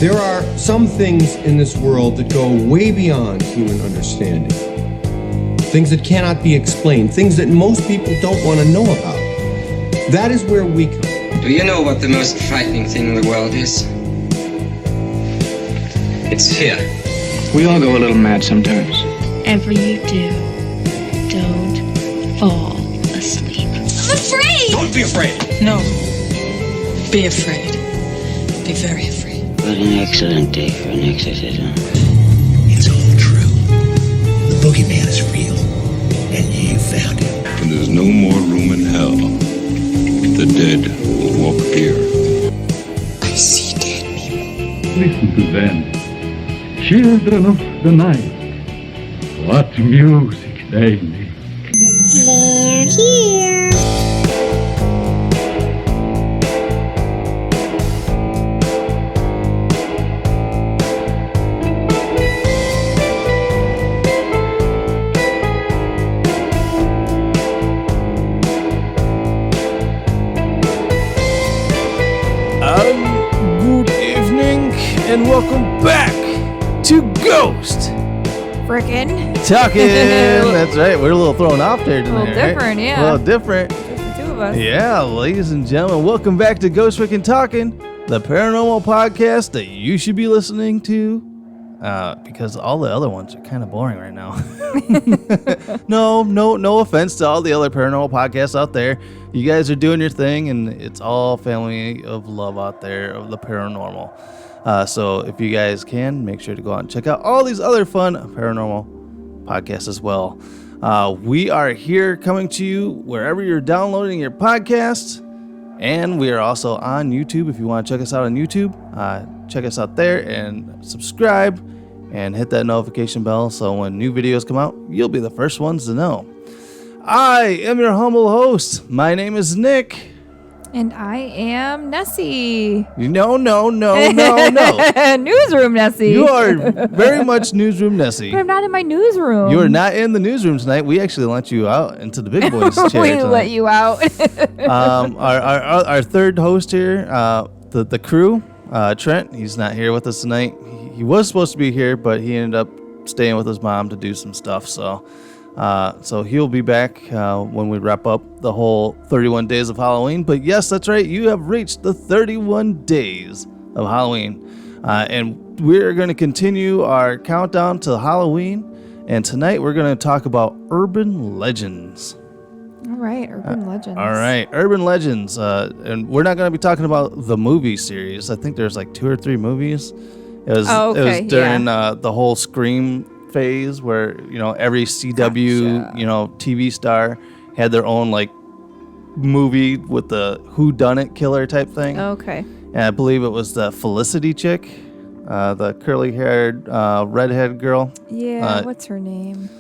There are some things in this world that go way beyond human understanding. Things that cannot be explained, things that most people don't want to know about. That is where we come. Do you know what the most frightening thing in the world is? It's fear. We all go a little mad sometimes. Whatever you do, don't fall asleep. I'm afraid! Don't be afraid! No. Be afraid. Be very afraid. What an excellent day for an exorcism. It's all true. The boogeyman is real, and you found him. When there's no more room in hell, the dead will walk the earth. I see dead people. Listen to them. Children of the night. What music they make. They're here. Good evening and welcome back to Ghost Frickin' Talking. That's right. We're a little thrown off there tonight. A little different, right? yeah. A little different. Just the two of us. Yeah, ladies and gentlemen, welcome back to Ghost Frickin' Talking, the paranormal podcast that you should be listening to. Because all the other ones are kind of boring right now. No offense to all the other paranormal podcasts out there. You guys are doing your thing, and it's all family of love out there of the paranormal. So if you guys can, make sure to go out and check out all these other fun paranormal podcasts as well. We are here coming to you wherever you're downloading your podcasts, and we are also on YouTube. If you want to check us out on YouTube, check us out there and subscribe and hit that notification bell so when new videos come out, you'll be the first ones to know. I am your humble host. My name is Nick. And I am Nessie. No. Newsroom Nessie. You are very much Newsroom Nessie. But I'm not in my newsroom. You are not in the newsroom tonight. We actually let you out into the big boys chair We tonight. let you out. Our third host here, the crew, Trent, he's not here with us tonight. He was supposed to be here, but he ended up staying with his mom to do some stuff. So he'll be back when we wrap up the whole 31 days of Halloween. But yes, that's right. You have reached the 31 days of Halloween. And we're going to continue our countdown to Halloween. And tonight we're going to talk about urban legends. All right, urban legends. All right, urban legends. And we're not going to be talking about the movie series. I think there's like 2 or 3 movies. It was during the whole Scream phase where, every CW, TV star had their own like movie with the whodunit killer type thing. Okay. And I believe it was the Felicity chick, the curly-haired redhead girl. Yeah, what's her name?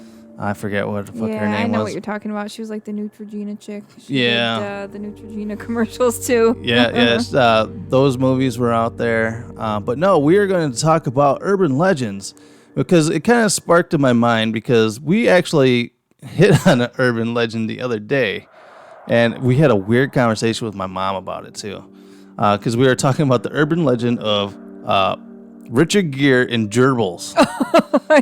I forget what the fuck her name was. Yeah, I know what you're talking about. She was like the Neutrogena chick. She did, the Neutrogena commercials too. Yes. Those movies were out there. But no, we are going to talk about urban legends because it kind of sparked in my mind because we actually hit on an urban legend the other day. And we had a weird conversation with my mom about it too. Because we were talking about the urban legend of Richard Gere and gerbils.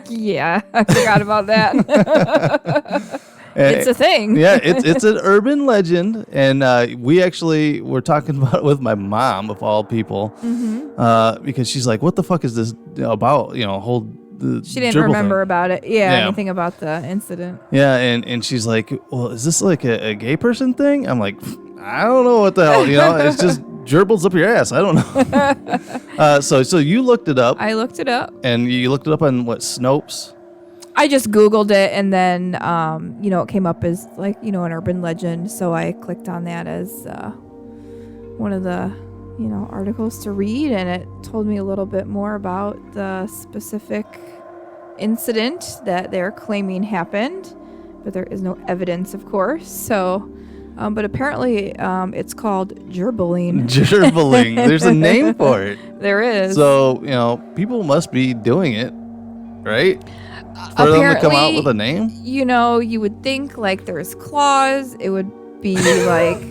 Yeah, I forgot about that. It's a thing. Yeah, it's an urban legend, and we actually were talking about it with my mom, of all people, because she's like, "What the fuck is this about?" She didn't remember about it. Yeah, anything about the incident. Yeah, and she's like, "Well, is this like a gay person thing?" I'm like, "I don't know what the hell. It's just." Gerbils up your ass. I don't know. So you looked it up. I looked it up. And you looked it up on what, Snopes? I just Googled it and then, it came up as like, an urban legend. So I clicked on that as one of the, articles to read. And it told me a little bit more about the specific incident that they're claiming happened. But there is no evidence, of course. So... but apparently it's called gerbling. Gerbling. There's a name for it. There is. So, people must be doing it, right? For them to come out with a name? You would think like there's claws. It would be like...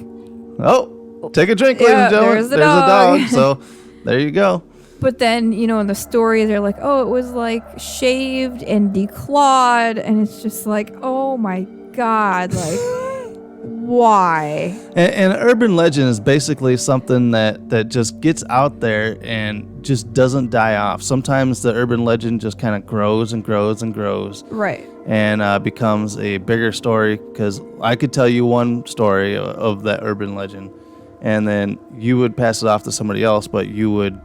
Oh, take a drink, ladies and gentlemen. There's a dog. So, there you go. But then, you know, in the story, they're like, oh, it was like shaved and declawed. And it's just like, oh my God, like, why? And urban legend is basically something that just gets out there and just doesn't die off. Sometimes the urban legend just kind of grows and grows and grows. Right. And becomes a bigger story, because I could tell you one story of that urban legend, and then you would pass it off to somebody else, but you would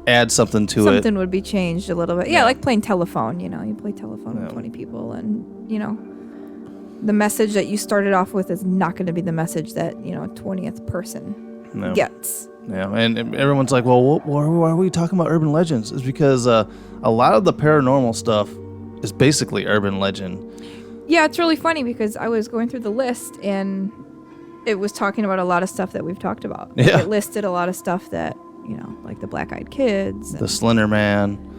add something to it. Something would be changed a little bit. Yeah, like playing telephone, you know. You play telephone with 20 people, and, you know, the message that you started off with is not going to be the message that, you know, 20th person gets. Yeah, and everyone's like, well, why are we talking about urban legends? It's because a lot of the paranormal stuff is basically urban legend. Yeah, it's really funny because I was going through the list and it was talking about a lot of stuff that we've talked about. Yeah. It listed a lot of stuff that, you know, like the Black-Eyed Kids. The Slender Man.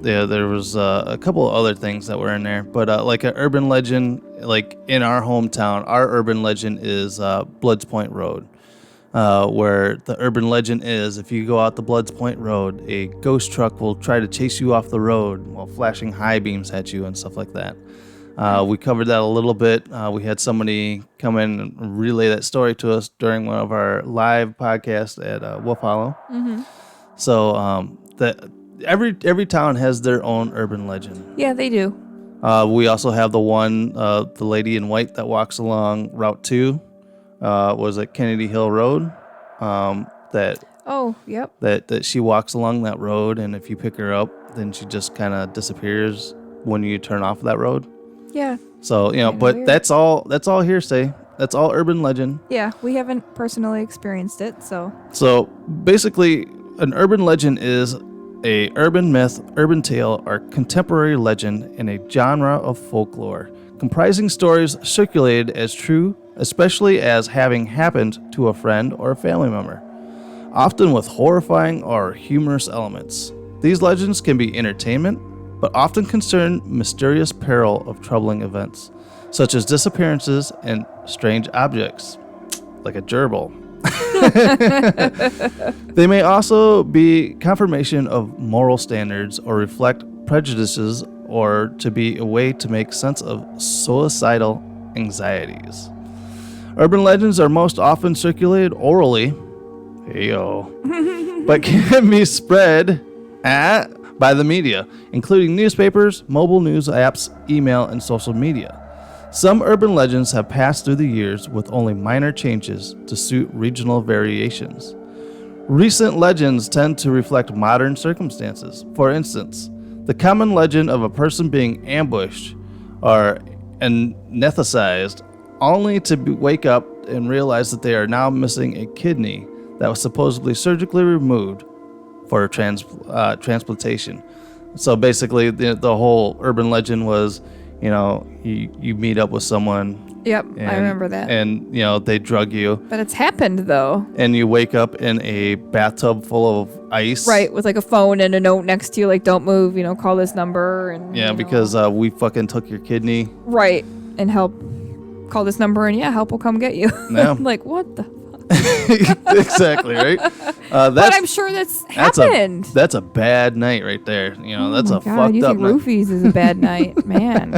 Yeah, there was a couple of other things that were in there. But like an urban legend, like in our hometown, our urban legend is Bloods Point Road. Where the urban legend is, if you go out the Bloods Point Road, a ghost truck will try to chase you off the road while flashing high beams at you and stuff like that. We covered that a little bit. We had somebody come in and relay that story to us during one of our live podcasts at Wolf Hollow. Mm-hmm. So every town has their own urban legend. Yeah, they do. We also have the one, the lady in white that walks along Route 2. Was at Kennedy Hill Road. That she walks along that road, and if you pick her up, then she just kind of disappears when you turn off that road. Yeah. So, you know, but weird. That's all hearsay. That's all urban legend. Yeah, we haven't personally experienced it, so. So basically, an urban legend is a urban myth, urban tale, or contemporary legend in a genre of folklore, comprising stories circulated as true, especially as having happened to a friend or a family member, often with horrifying or humorous elements. These legends can be entertainment, but often concern mysterious peril of troubling events, such as disappearances and strange objects, like a gerbil. They may also be confirmation of moral standards or reflect prejudices, or to be a way to make sense of suicidal anxieties. Urban legends are most often circulated orally, but can be spread by the media, including newspapers, mobile news apps, email, and social media. Some urban legends have passed through the years with only minor changes to suit regional variations. Recent legends tend to reflect modern circumstances. For instance, the common legend of a person being ambushed or anesthetized only to wake up and realize that they are now missing a kidney that was supposedly surgically removed for transplantation. So basically, the whole urban legend was, you know, you meet up with someone. Yep, I remember that. And, you know, they drug you. But it's happened, though. And you wake up in a bathtub full of ice. Right, with like a phone and a note next to you, like, don't move, you know, call this number. And yeah, because we fucking took your kidney. Right, and help. Call this number and help will come get you. Yeah. Like, what the fuck? Exactly, right? But I'm sure that's happened. That's a bad night right there. You know, that's a fucked up night. You think roofies is a bad night, man.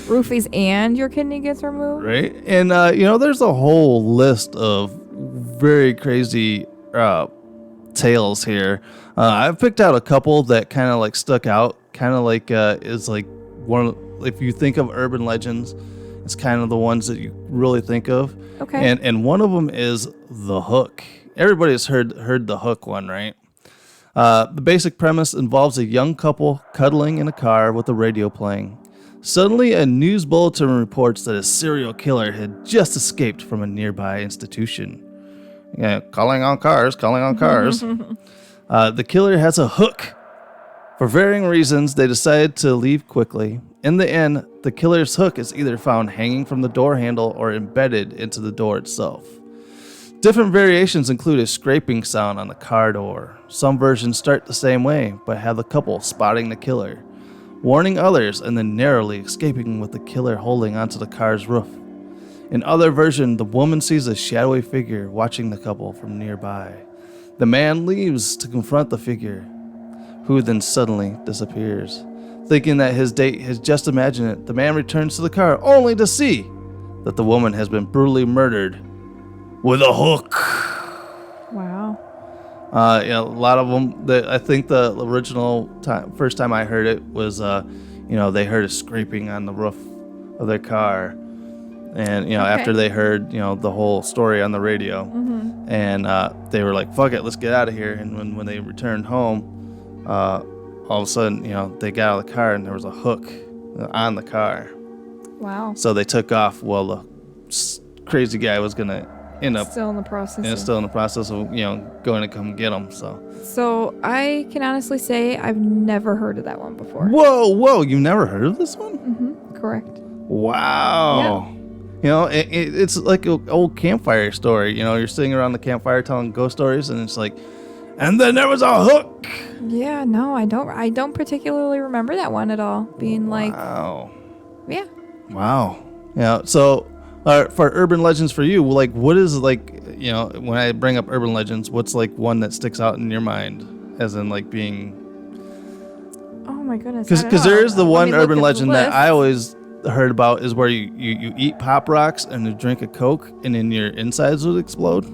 Roofies and your kidney gets removed? Right? And, you know, there's a whole list of very crazy tales here. I've picked out a couple that kind of like stuck out, kind of like is like one, if you think of urban legends, it's kind of the ones that you really think of. Okay. And one of them is The Hook. Everybody's heard The Hook one, right? The basic premise involves a young couple cuddling in a car with the radio playing. Suddenly, a news bulletin reports that a serial killer had just escaped from a nearby institution. Yeah, calling on cars. The killer has a hook. For varying reasons, they decide to leave quickly. In the end, the killer's hook is either found hanging from the door handle or embedded into the door itself. Different variations include a scraping sound on the car door. Some versions start the same way, but have the couple spotting the killer, warning others, and then narrowly escaping with the killer holding onto the car's roof. In other version, the woman sees a shadowy figure watching the couple from nearby. The man leaves to confront the figure, who then suddenly disappears. Thinking that his date has just imagined it, the man returns to the car only to see that the woman has been brutally murdered with a hook. Wow. A lot of them. I think the original first time I heard it was, they heard a scraping on the roof of their car, and after they heard the whole story on the radio, and they were like, "Fuck it, let's get out of here." And when they returned home, all of a sudden, they got out of the car and there was a hook on the car. Wow. So they took off. Well, the crazy guy was gonna end up still in the process. And still in the process of going to come get him. So I can honestly say I've never heard of that one before. Whoa! You've never heard of this one? Mm-hmm. Correct. Wow. Yeah. It's like an old campfire story. You're sitting around the campfire telling ghost stories, and it's like, and then there was a hook. Yeah. No, I don't particularly remember that one at all. Being like. Wow. Yeah. Wow. Yeah. So. For urban legends for you, like, what is, like, when I bring up urban legends, what's, like, one that sticks out in your mind as in, like, being... Oh, my goodness. Because there is the one urban legend that I always heard about is where you eat Pop Rocks and you drink a Coke and then your insides would explode.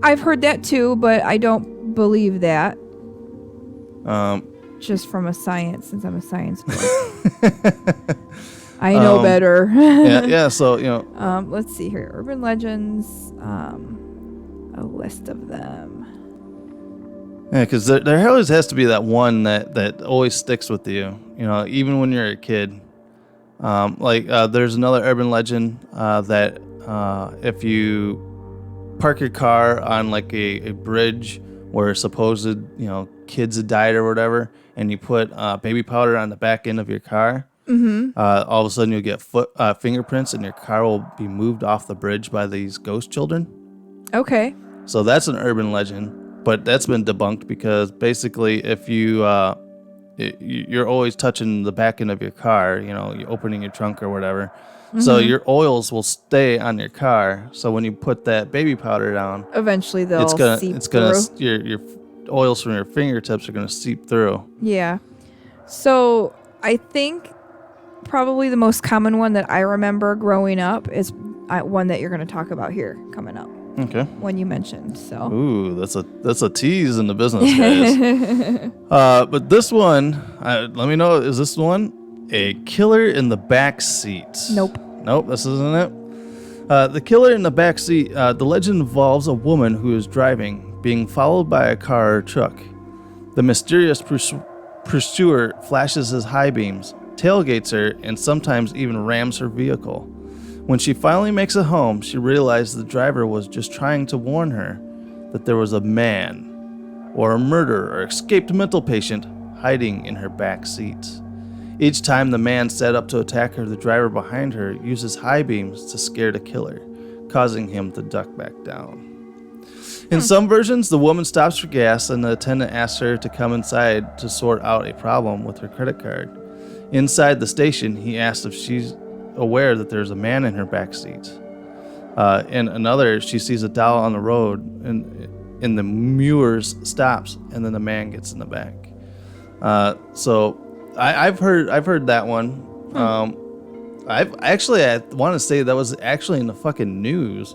I've heard that, too, but I don't believe that. Just from a science, since I'm a science boy. I know better. yeah. So let's see here. Urban legends. A list of them. Yeah, because there always has to be that one that always sticks with you. Even when you're a kid. There's another urban legend that if you park your car on like a bridge where supposed kids had died or whatever, and you put baby powder on the back end of your car. Mm-hmm. All of a sudden you'll get fingerprints and your car will be moved off the bridge by these ghost children. Okay. So that's an urban legend, but that's been debunked because basically if you're always touching the back end of your car, you're opening your trunk or whatever. Mm-hmm. So your oils will stay on your car. So when you put that baby powder down, eventually they'll seep through. Your oils from your fingertips are going to seep through. Yeah. So I think probably the most common one that I remember growing up is one that you're going to talk about here coming up. Okay. One you mentioned. So. Ooh, that's a tease in the business, guys. But this one, let me know. Is this one a killer in the back seat? Nope. This isn't it. The killer in the back seat. The legend involves a woman who is driving, being followed by a car or truck. The mysterious pursuer flashes his high beams, tailgates her, and sometimes even rams her vehicle. When she finally makes it home, she realizes the driver was just trying to warn her that there was a man or a murderer or escaped mental patient hiding in her back seat. Each time the man set up to attack her, the driver behind her uses high beams to scare the killer, causing him to duck back down. In some versions, the woman stops for gas and the attendant asks her to come inside to sort out a problem with her credit card. Inside the station, he asks if she's aware that there's a man in her back seat. In another, she sees a doll on the road, and the Muirs stops, and then the man gets in the back. So I've heard that one. I want to say that was actually in the fucking news,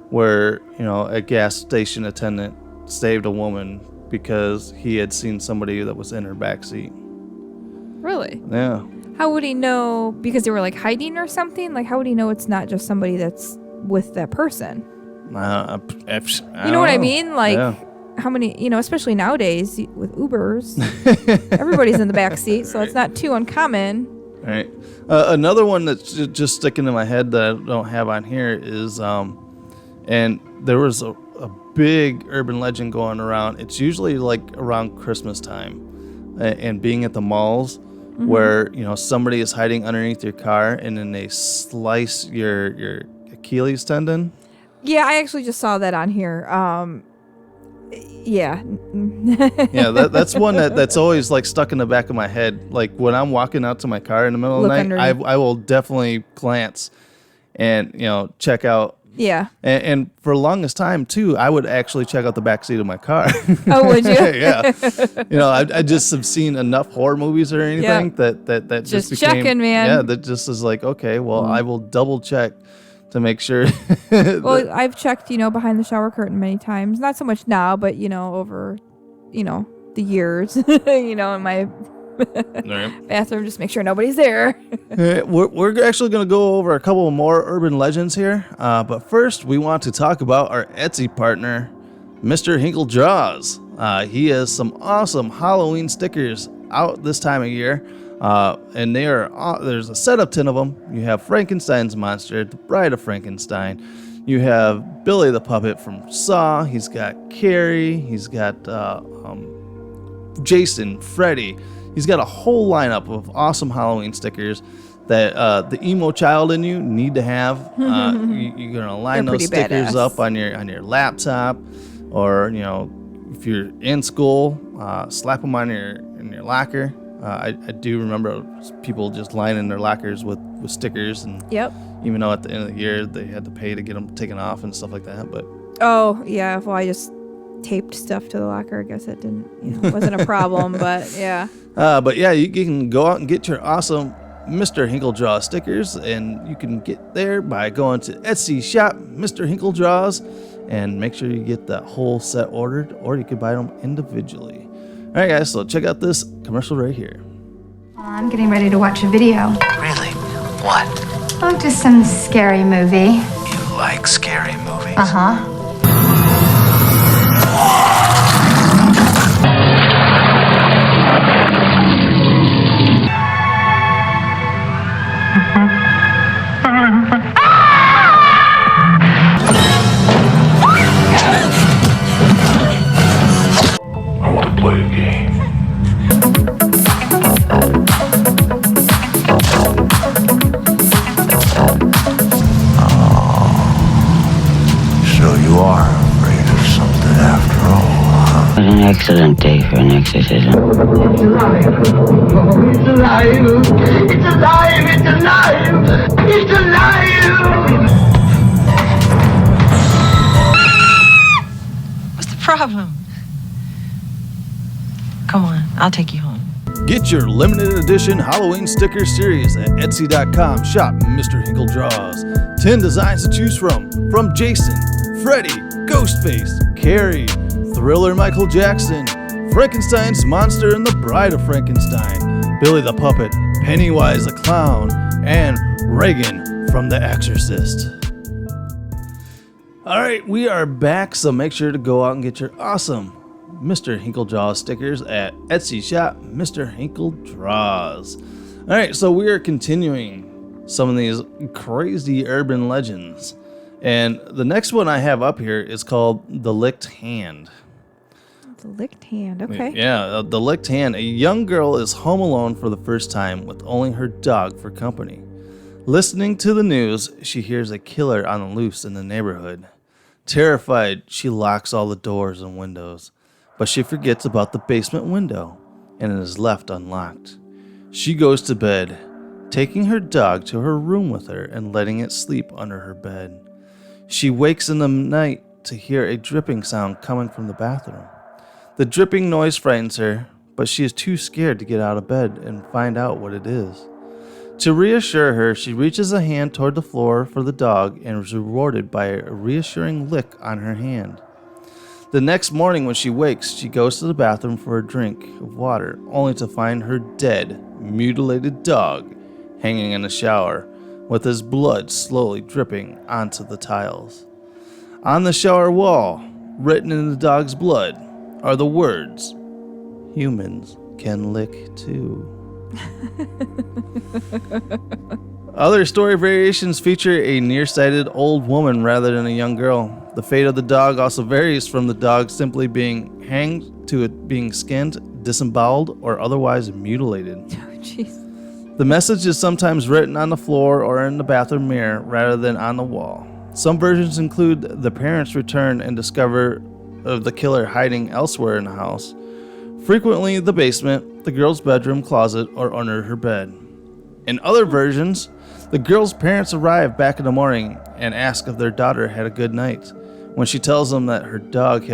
where a gas station attendant saved a woman because he had seen somebody that was in her back seat. Really? Yeah. How would he know? Because they were like hiding or something? Like, how would he know it's not just somebody that's with that person? You know what I mean? Like, how many, especially nowadays with Ubers, everybody's in the back seat, so it's not too uncommon. Right. Another one that's just sticking in my head that I don't have on here is, and there was a big urban legend going around. It's usually like around Christmas time, and being at the malls. Mm-hmm. Where somebody is hiding underneath your car and then they slice your Achilles tendon. Yeah, I actually just saw that on here. Yeah. Yeah, that's one that's always like stuck in the back of my head. Like when I'm walking out to my car in the middle of the night, I will definitely glance and check out Yeah. And for the longest time too, I would actually check out the back seat of my car. Oh, would you? Yeah. You know, I just have seen enough horror movies or anything that just became, checking, man. Yeah, that just is like, okay, well, I will double check to make sure. Well, I've checked, behind the shower curtain many times. Not so much now, but over, the years, in my bathroom, just make sure nobody's there. We're actually going to go over a couple more urban legends here. But first, we want to talk about our Etsy partner, Mr. Hinkle Draws. He has some awesome Halloween stickers out this time of year. And there's a set of 10 of them. You have Frankenstein's monster, the Bride of Frankenstein. You have Billy the Puppet from Saw. He's got Carrie. He's got Jason, Freddy. He's got a whole lineup of awesome Halloween stickers that the emo child in you need to have. You're gonna line those stickers badass. up on your laptop, or if you're in school, slap them on in your locker. I do remember people just lining their lockers with stickers, and Yep. even though at the end of the year they had to pay to get them taken off and stuff like that. But Oh, yeah. Well, I just taped stuff to the locker. I guess it didn't, wasn't a problem, but yeah. But yeah, you can go out and get your awesome Mr. Hinkle Draw stickers, and you can get there by going to Etsy shop Mr. Hinkle Draws, and make sure you get that whole set ordered, or you can buy them individually. All right, guys, so check out this commercial right here. I'm getting ready to watch a video. Really? What? Oh, just some scary movie. You like scary movies? Uh-huh. I want to play a game. So you are afraid of something after all, huh? What an excellent day for an exorcism. It's alive! It's alive! It's alive! It's alive! It's alive! What's the problem? Come on, I'll take you home. Get your limited edition Halloween sticker series at Etsy.com. Shop Mr. Hinkle Draws. 10 designs to choose from Jason, Freddy, Ghostface, Carrie, Thriller Michael Jackson, Frankenstein's monster and the Bride of Frankenstein, Billy the Puppet, Pennywise the Clown, and Reagan from The Exorcist. All right, we are back, so make sure to go out and get your awesome Mr. Hinkle Draws stickers at Etsy shop Mr. Hinkle Draws. All right, so we are continuing some of these crazy urban legends, and the next one I have up here is called The Licked Hand. The licked hand. Okay. Yeah, The Licked Hand. A young girl is home alone for the first time with only her dog for company. Listening to the news, she hears a killer on the loose in the neighborhood. Terrified, she locks all the doors and windows, but she forgets about the basement window, and it is left unlocked. She goes to bed, taking her dog to her room with her and letting it sleep under her bed. She wakes in the night to hear a dripping sound coming from the bathroom. The dripping noise frightens her, but she is too scared to get out of bed and find out what it is. To reassure her, she reaches a hand toward the floor for the dog and is rewarded by a reassuring lick on her hand. The next morning when she wakes, she goes to the bathroom for a drink of water, only to find her dead, mutilated dog hanging in the shower, with his blood slowly dripping onto the tiles. On the shower wall, written in the dog's blood, are the words, "Humans can lick too." Other story variations feature a nearsighted old woman rather than a young girl. The fate of the dog also varies from the dog simply being hanged to it being skinned, disemboweled, or otherwise mutilated. Oh, jeez. The message is sometimes written on the floor or in the bathroom mirror rather than on the wall. Some versions include the parents return and discover of the killer hiding elsewhere in the house, frequently the basement, the girl's bedroom, closet, or under her bed. In other versions, the girl's parents arrive back in the morning and ask if their daughter had a good night. When she tells them that her dog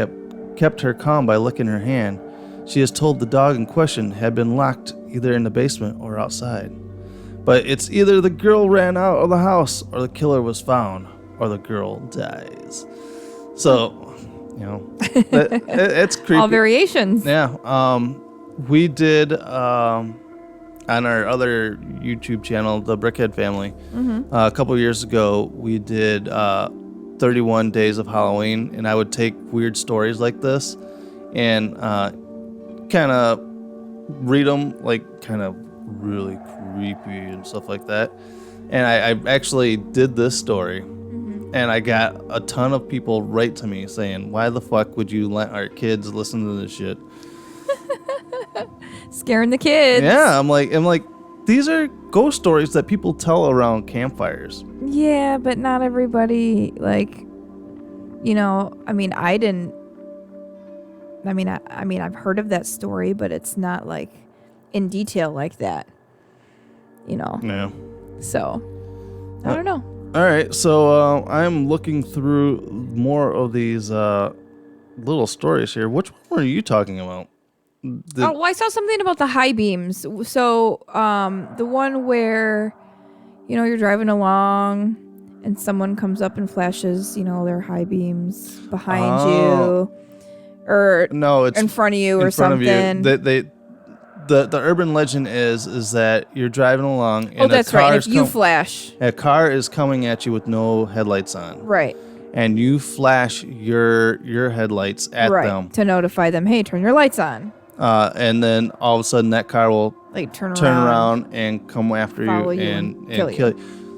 kept her calm by licking her hand, she is told the dog in question had been locked either in the basement or outside. But it's either the girl ran out of the house or the killer was found or the girl dies. So, you know, it's creepy. All variations. Yeah. We did on our other YouTube channel, the Brickhead Family, a couple years ago, we did 31 Days of Halloween, and I would take weird stories like this and kind of read them, like kind of really creepy and stuff like that. And I actually did this story, and I got a ton of people write to me saying, why the fuck would you let our kids listen to this shit? Scaring the kids. Yeah, I'm like, these are ghost stories that people tell around campfires. Yeah, but not everybody, like, you know, I mean, I've heard of that story, but it's not like in detail like that, you know? Yeah. So, I don't know. All right, so I'm looking through more of these little stories here. Which one were you talking about? Well, I saw something about the high beams. So, the one where, you know, you're driving along and someone comes up and flashes, you know, their high beams behind you, or no, it's in front of you or something. The urban legend is that you're driving along and that's right. And if you flash, a car is coming at you with no headlights on. Right. And you flash your headlights at them to notify them, hey, turn your lights on. And then all of a sudden that car will like turn around and come after you and kill you.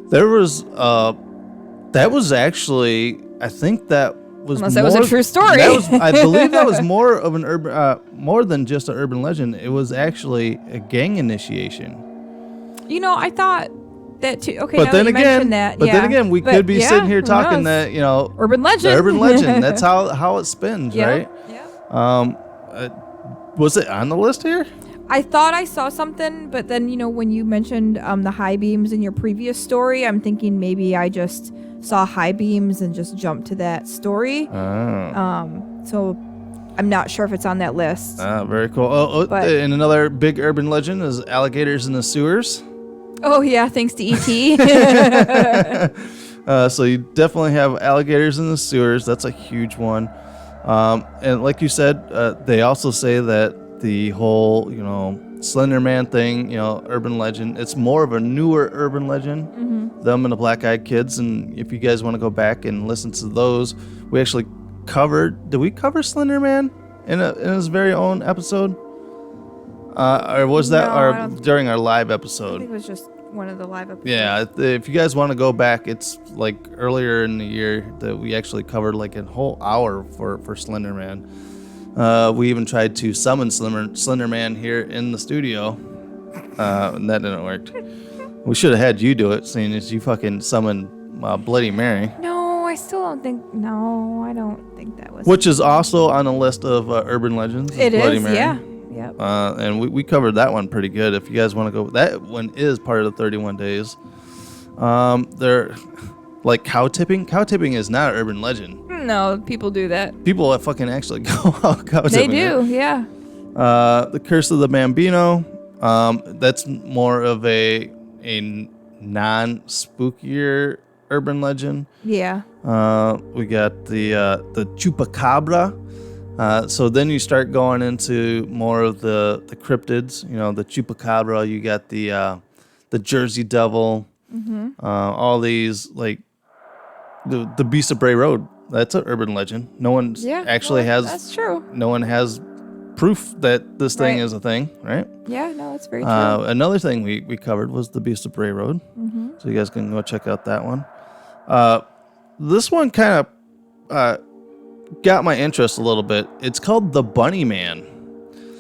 There was that was actually, I think that was unless that was a true story. I believe that was more of an urban, more than just an urban legend. It was actually a gang initiation. You know, I thought that too. Okay, but now then that you mentioned that, then again, we could be sitting here talking that, you know, urban legend. The urban legend. That's how it spins, right? Yeah. Was it on the list here? I thought I saw something, but then, you know, when you mentioned the high beams in your previous story, I'm thinking maybe I just saw high beams and just jumped to that story. So I'm not sure if it's on that list. Very cool. And another big urban legend is alligators in the sewers. Oh yeah, thanks to E.T. So you definitely have alligators in the sewers. That's a huge one. And like you said, they also say that the whole, you know, Slender Man thing, you know, urban legend, it's more of a newer urban legend. Them and the Black Eyed Kids. And if you guys want to go back and listen to those, we actually did we cover Slender Man in his very own episode? Or was that during our live episode? I think it was just one of the live episodes. Yeah, if you guys want to go back, it's like earlier in the year that we actually covered like a whole hour for Slender Man. We even tried to summon Slender Man here in the studio, and that didn't work. We should have had you do it, seeing as you fucking summoned Bloody Mary. No, I still don't think. No, I don't think that was. Which is also on the list of urban legends. It Bloody is, Mary. yeah. Yep. And we covered that one pretty good. If you guys want to go, that one is part of the 31 days. They're like cow tipping. Cow tipping is not an urban legend. No, people do that. People that fucking actually go out cow tipping. They do, right? Yeah. The Curse of the Bambino. That's more of a non-spookier urban legend. Yeah. We got the Chupacabra. So then you start going into more of the cryptids. You know, the Chupacabra. You got the Jersey Devil. All these, like the Beast of Bray Road. That's an urban legend. No one has. That's true. No one has proof that this thing is a thing, right? Yeah, no, that's very true. Another thing we covered was the Beast of Bray Road. So you guys can go check out that one. This one kind of got my interest a little bit. It's called the Bunny Man.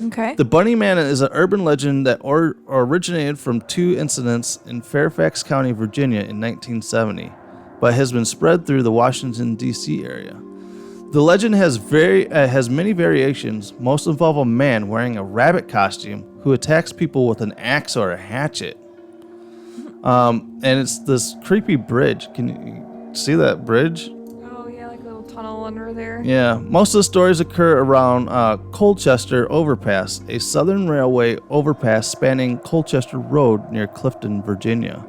Okay. The Bunny Man is an urban legend that originated from two incidents in Fairfax County, Virginia in 1970, but has been spread through the Washington, D.C. area. The legend has many variations. Most involve a man wearing a rabbit costume who attacks people with an axe or a hatchet. And it's this creepy bridge. Can you see that bridge? Oh yeah, like a little tunnel under there. Yeah, most of the stories occur around Colchester Overpass, a Southern Railway overpass spanning Colchester Road near Clifton, Virginia.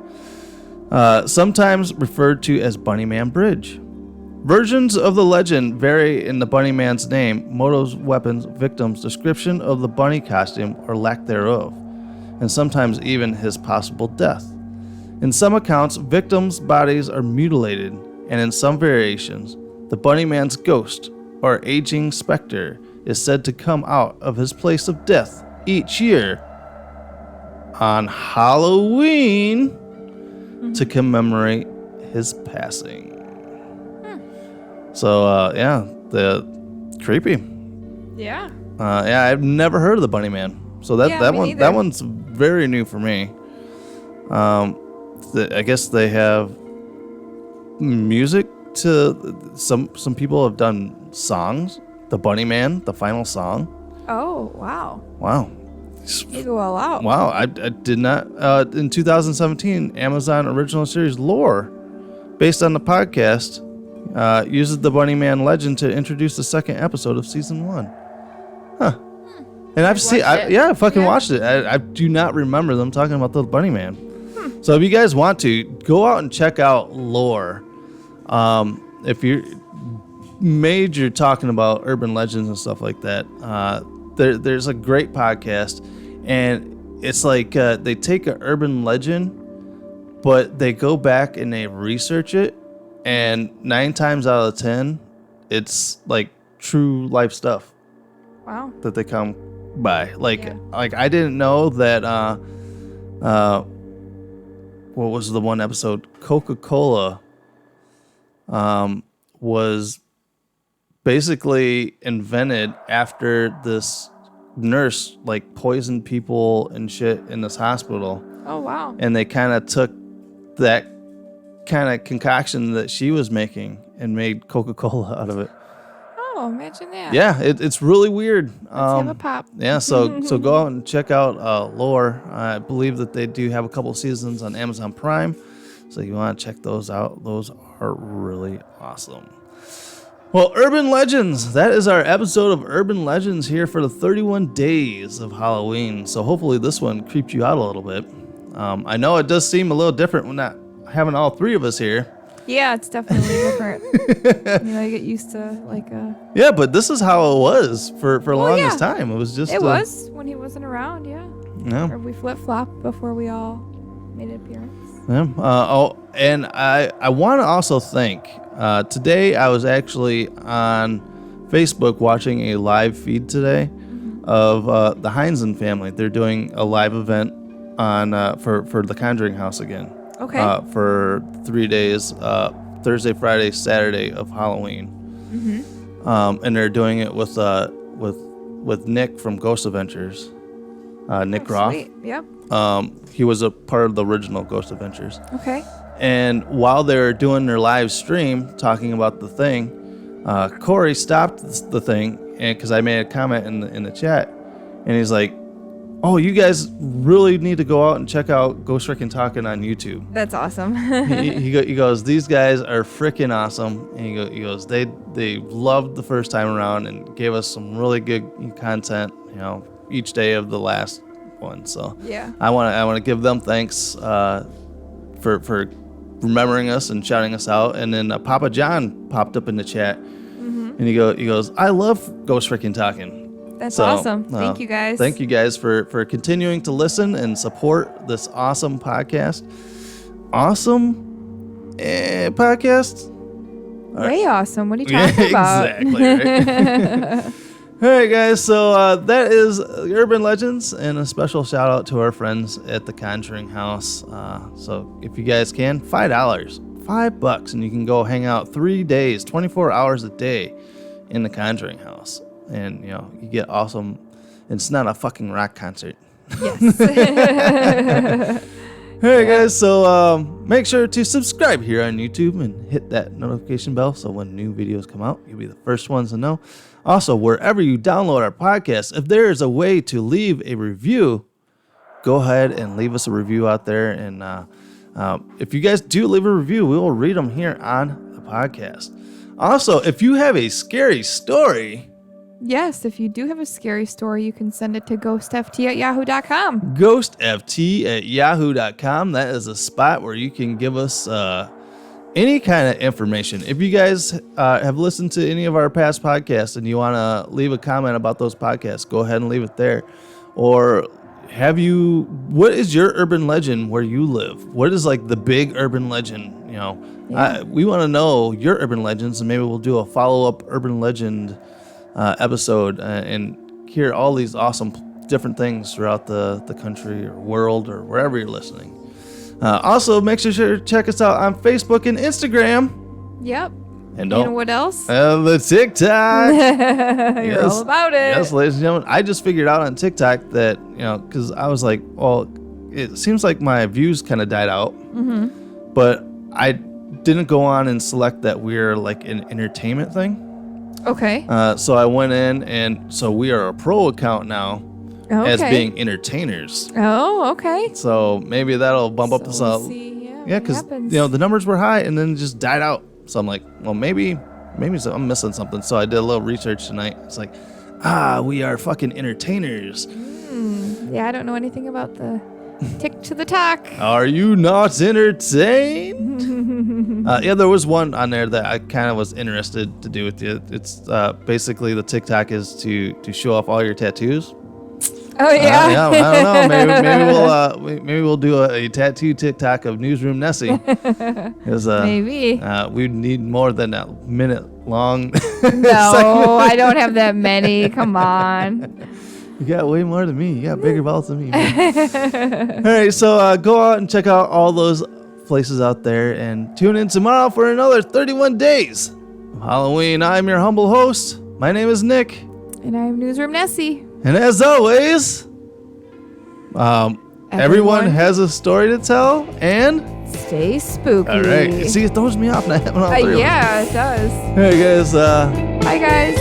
Sometimes referred to as Bunnyman Bridge. Versions of the legend vary in the Bunnyman's name, motives, weapons, victims, description of the bunny costume or lack thereof, and sometimes even his possible death. In some accounts, victims' bodies are mutilated, and in some variations, the Bunnyman's ghost, or aging specter, is said to come out of his place of death each year on Halloween to commemorate his passing. So, yeah, the creepy. Yeah. Yeah, I've never heard of the Bunnyman, so that one's very new for me. I guess they have music to some people have done songs. The Bunnyman, the final song. Oh wow. Wow. You go all out. Wow, I did not. In 2017, Amazon original series Lore, based on the podcast, uses the Bunnyman legend to introduce the second episode of season 1. Huh. And I've seen, I fucking watched it. I do not remember them talking about the Bunnyman. So if you guys want to, go out and check out Lore. If you're major talking about urban legends and stuff like that, there's a great podcast, and it's like they take an urban legend, but they go back and they research it, and 9 times out of 10, it's like true life stuff. Wow. That they come by. Like I didn't know that. What was the one episode? Coca-Cola was basically invented after this nurse like poisoned people and shit in this hospital. Oh wow. And they kind of took that kind of concoction that she was making and made Coca-Cola out of it. Oh, imagine that. Yeah, it's really weird. Let's have a pop. Yeah, so go out and check out Lore. I believe that they do have a couple seasons on Amazon Prime, so you want to check those out. Those are really awesome. Well, Urban Legends. That is our episode of Urban Legends here for the 31 days of Halloween. So hopefully this one creeped you out a little bit. I know it does seem a little different when not having all 3 of us here. Yeah, it's definitely different. You get used to like a. Yeah, but this is how it was for the longest time. It was just. It was when he wasn't around. Yeah. Yeah. Or we flip flopped before we all made an appearance. Yeah. And I want to also thank. Today I was actually on Facebook watching a live feed today of the Heinzen family. They're doing a live event on for the Conjuring House again. Okay. For 3 days, Thursday, Friday, Saturday of Halloween. And they're doing it with Nick from Ghost Adventures, Nick Groff. Sweet. Yep. He was a part of the original Ghost Adventures. Okay. And while they were doing their live stream talking about the thing, Corey stopped the thing, and because I made a comment in the chat, and he's like, "Oh, you guys really need to go out and check out Ghost Rick Talking on YouTube." That's awesome. he goes, "These guys are freaking awesome," and he goes, "They loved the first time around and gave us some really good content, each day of the last one." So yeah, I want to give them thanks for remembering us and shouting us out. And then Papa John popped up in the chat, and he goes, "I love Ghost Rick Talking." That's awesome. Thank you guys. Thank you guys for continuing to listen and support this awesome podcast. Awesome podcast? Way awesome. What are you talking about? Exactly. Right? All right, guys. So that is Urban Legends, and a special shout out to our friends at the Conjuring House. So if you guys can, $5, and you can go hang out 3 days, 24 hours a day in the Conjuring House. And, you get awesome. It's not a fucking rock concert. Yes. All right, guys. So make sure to subscribe here on YouTube and hit that notification bell so when new videos come out, you'll be the first ones to know. Also, wherever you download our podcast, if there is a way to leave a review, go ahead and leave us a review out there. And If you guys do leave a review, we will read them here on the podcast. Also, if you have a scary story, Yes, if you do have a scary story, you can send it to ghostft@yahoo.com. ghostft@yahoo.com. That is a spot where you can give us any kind of information. If you guys have listened to any of our past podcasts and you want to leave a comment about those podcasts, go ahead and leave it there. Or what is your urban legend where you live? What is like the big urban legend? We want to know your urban legends, and maybe we'll do a follow-up urban legend episode and hear all these awesome different things throughout the country or world or wherever you're listening. Also, make sure to check us out on Facebook and Instagram. Yep. And what else? The TikTok. You're all about it. Yes, ladies and gentlemen. I just figured out on TikTok that, because I was like, well, it seems like my views kind of died out. Mm-hmm. But I didn't go on and select that we're like an entertainment thing. Okay. So I went in, and so we are a pro account now as being entertainers. Oh, okay. So maybe that'll bump up us up. Yeah, because the numbers were high and then just died out. So I'm like, well, maybe I'm missing something. So I did a little research tonight. It's like, we are fucking entertainers. Yeah, I don't know anything about the tick to the talk. Are you not entertained? Yeah, there was one on there that I kind of was interested to do with you. It's basically the TikTok is to show off all your tattoos. Oh yeah. Yeah, I don't know. Maybe we'll do a tattoo TikTok of Newsroom Nessie. Maybe. We'd need more than a minute long. No, I don't have that many. Come on. You got way more than me. You got bigger balls than me, man. All right, so go out and check out all those places out there and tune in tomorrow for another 31 days of Halloween. I'm your humble host. My name is Nick. And I'm Newsroom Nessie. And as always, everyone has a story to tell, and stay spooky. All right. See, it throws me off. Now. Yeah, it does. All right, guys. Bye, guys.